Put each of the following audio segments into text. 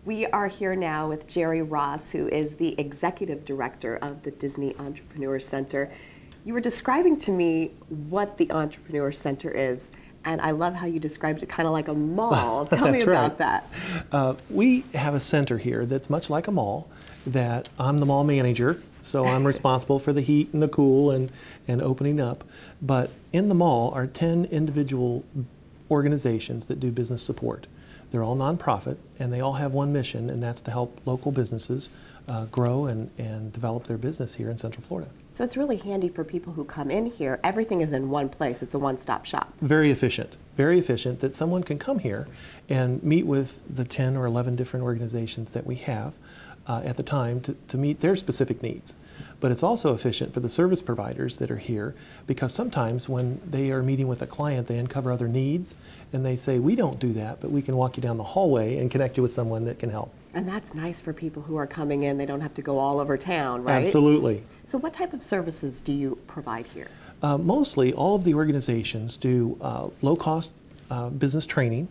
We are here now with Jerry Ross, who is the Executive Director of the Disney Entrepreneur Center. You were describing to me what the Entrepreneur Center is, and I love how you described it kind of like a mall. Tell me about that. We have a center here that's much like a mall, that I'm the mall manager, so I'm responsible for the heat and the cool and opening up. But in the mall are 10 individual organizations that do business support. They're all nonprofit, and they all have one mission, and that's to help local businesses grow and develop their business here in Central Florida. So it's really handy for people who come in here. Everything is in one place. It's a one-stop shop. Very efficient that someone can come here and meet with the 10 or 11 different organizations that we have at the time to meet their specific needs. But it's also efficient for the service providers that are here, because sometimes when they are meeting with a client, they uncover other needs and they say, we don't do that, but we can walk you down the hallway and connect you with someone that can help. And that's nice for people who are coming in. They don't have to go all over town, right? Absolutely. So what type of services do you provide here? Mostly all of the organizations do low-cost business training.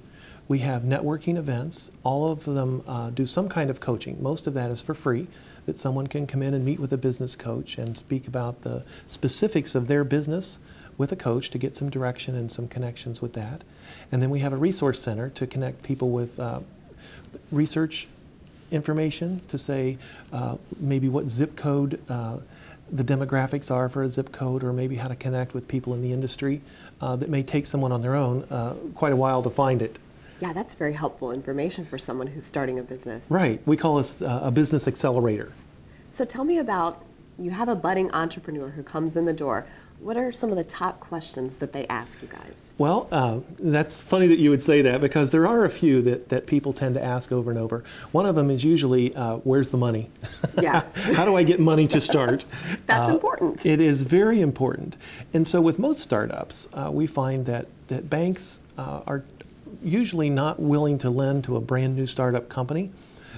We have networking events. All of them do some kind of coaching. Most of that is for free, that someone can come in and meet with a business coach and speak about the specifics of their business with a coach to get some direction and some connections with that. And then we have a resource center to connect people with research information, to say maybe what zip code the demographics are for a zip code, or maybe how to connect with people in the industry that may take someone on their own quite a while to find it. Yeah, that's very helpful information for someone who's starting a business. Right. We call this a business accelerator. So tell me about, you have a budding entrepreneur who comes in the door. What are some of the top questions that they ask you guys? Well, that's funny that you would say that, because there are a few that people tend to ask over and over. One of them is usually, where's the money? Yeah. How do I get money to start? That's important. It is very important. And so with most startups, we find that banks are usually not willing to lend to a brand new startup company,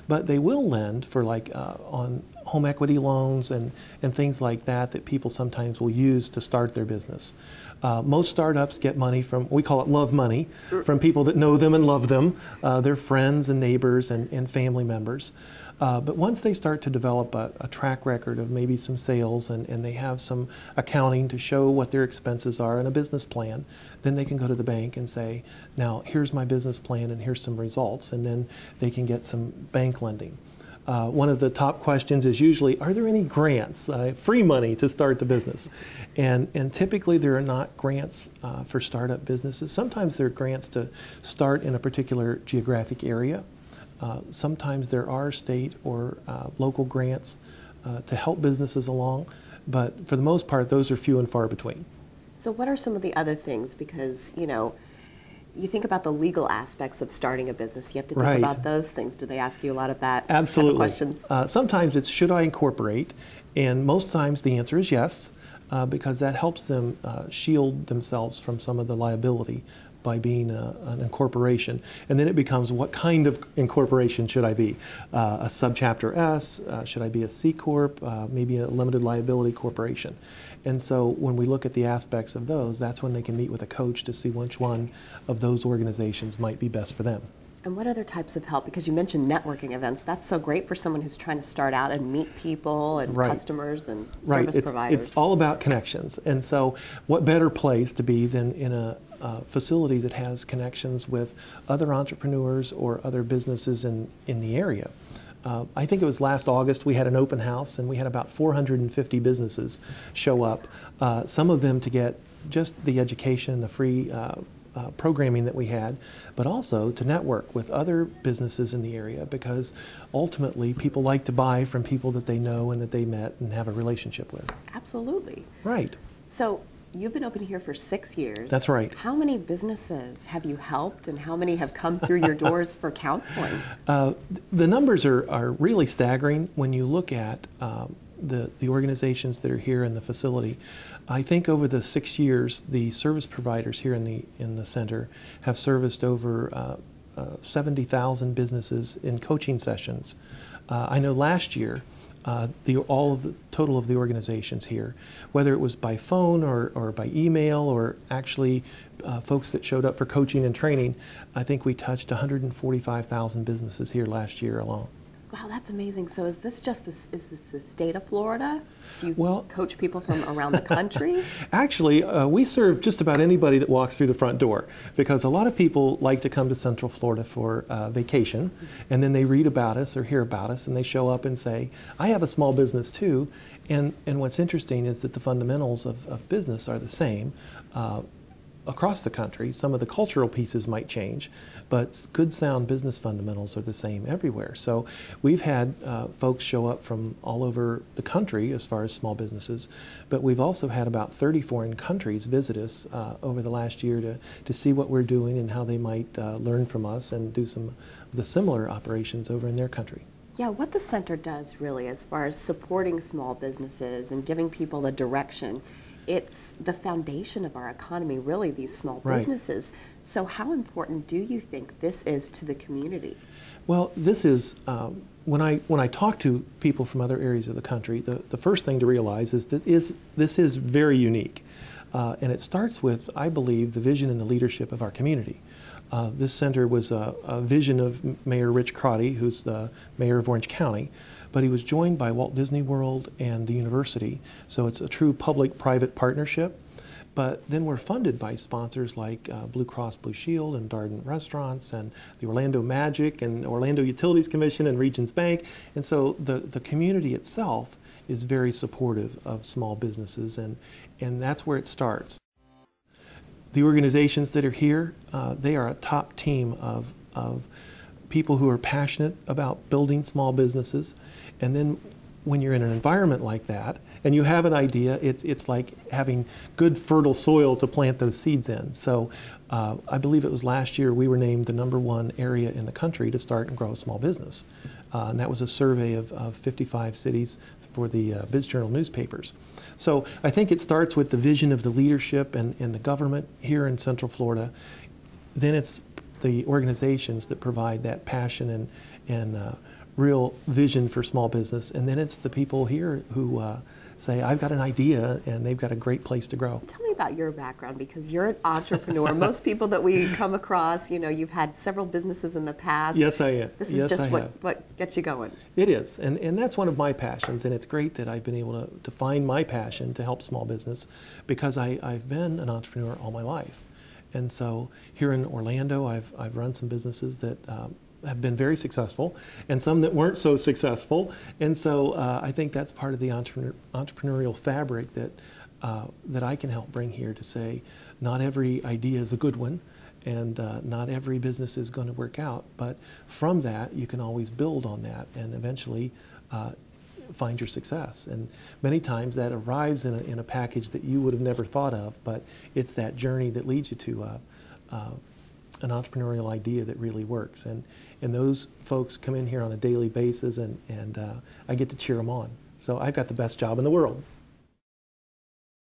but they will lend for on home equity loans and things like that people sometimes will use to start their business. Most startups get money from, we call it love money, from people that know them and love them, their friends and neighbors and family members. But once they start to develop a track record of maybe some sales and they have some accounting to show what their expenses are and a business plan, then they can go to the bank and say, now here's my business plan and here's some results, and then they can get some bank lending. One of the top questions is usually, are there any grants, free money to start the business? And typically there are not grants for startup businesses. Sometimes there are grants to start in a particular geographic area. Sometimes there are state or local grants to help businesses along, but for the most part, those are few and far between. So what are some of the other things? Because, you think about the legal aspects of starting a business. You have to think about those things. Do they ask you a lot of that? Absolutely. Questions? Sometimes it's, should I incorporate? And most times the answer is yes, because that helps them shield themselves from some of the liability by being an incorporation. And then it becomes, what kind of incorporation should I be? A subchapter S? Should I be a C Corp? Maybe a limited liability corporation? And so when we look at the aspects of those, that's when they can meet with a coach to see which one of those organizations might be best for them. And what other types of help? Because you mentioned networking events. That's so great for someone who's trying to start out and meet people and customers and service providers. It's all about connections. And so what better place to be than in a facility that has connections with other entrepreneurs or other businesses in the area. I think it was last August we had an open house and we had about 450 businesses show up, some of them to get just the education and the free programming that we had, but also to network with other businesses in the area, because ultimately people like to buy from people that they know and that they met and have a relationship with. Absolutely. Right. So you've been open here for 6 years. That's right. How many businesses have you helped, and how many have come through your doors for counseling? The numbers are really staggering when you look at the organizations that are here in the facility. I think over the 6 years, the service providers here in the center have serviced over 70,000 businesses in coaching sessions. I know last year all of the total of the organizations here, whether it was by phone or by email or actually folks that showed up for coaching and training. I think we touched 145,000 businesses here last year alone. Wow, that's amazing. So is this the state of Florida? Do you Well, coach people from around the country? Actually, we serve just about anybody that walks through the front door, because a lot of people like to come to Central Florida for vacation, and then they read about us or hear about us, and they show up and say, I have a small business too. And what's interesting is that the fundamentals of business are the same across the country. Some of the cultural pieces might change, but good sound business fundamentals are the same everywhere. So we've had folks show up from all over the country as far as small businesses, but we've also had about 30 foreign countries visit us over the last year to see what we're doing and how they might learn from us and do some of the similar operations over in their country. Yeah, what the center does really as far as supporting small businesses and giving people the direction, it's the foundation of our economy, really, these small businesses. So how important do you think this is to the community? Well, this is, when I talk to people from other areas of the country, the first thing to realize is that this is very unique. And it starts with, I believe, the vision and the leadership of our community. This center was a vision of Mayor Rich Crotty, who's the mayor of Orange County, but he was joined by Walt Disney World and the university. So it's a true public-private partnership. But then we're funded by sponsors like Blue Cross Blue Shield and Darden Restaurants and the Orlando Magic and Orlando Utilities Commission and Regions Bank. And so the community itself is very supportive of small businesses, and that's where it starts. The organizations that are here, they are a top team of people who are passionate about building small businesses. And then when you're in an environment like that and you have an idea, it's like having good fertile soil to plant those seeds in. So I believe it was last year we were named the #1 area in the country to start and grow a small business. And that was a survey of 55 cities for the Biz Journal newspapers. So I think it starts with the vision of the leadership and the government here in Central Florida. Then it's the organizations that provide that passion and real vision for small business. And then it's the people here who say, I've got an idea, and they've got a great place to grow. Tell me about your background, because you're an entrepreneur. Most people that we come across, you know, you've had several businesses in the past. Yes, I am. This is just what gets you going. It is, and that's one of my passions, and it's great that I've been able to find my passion to help small business, because I've been an entrepreneur all my life. And so here in Orlando, I've run some businesses that have been very successful, and some that weren't so successful. And so I think that's part of the entrepreneurial fabric that I can help bring here, to say not every idea is a good one, and not every business is going to work out. But from that, you can always build on that and eventually find your success. And many times that arrives in a package that you would have never thought of, but it's that journey that leads you to an entrepreneurial idea that really works. And those folks come in here on a daily basis, and I get to cheer them on. So I've got the best job in the world.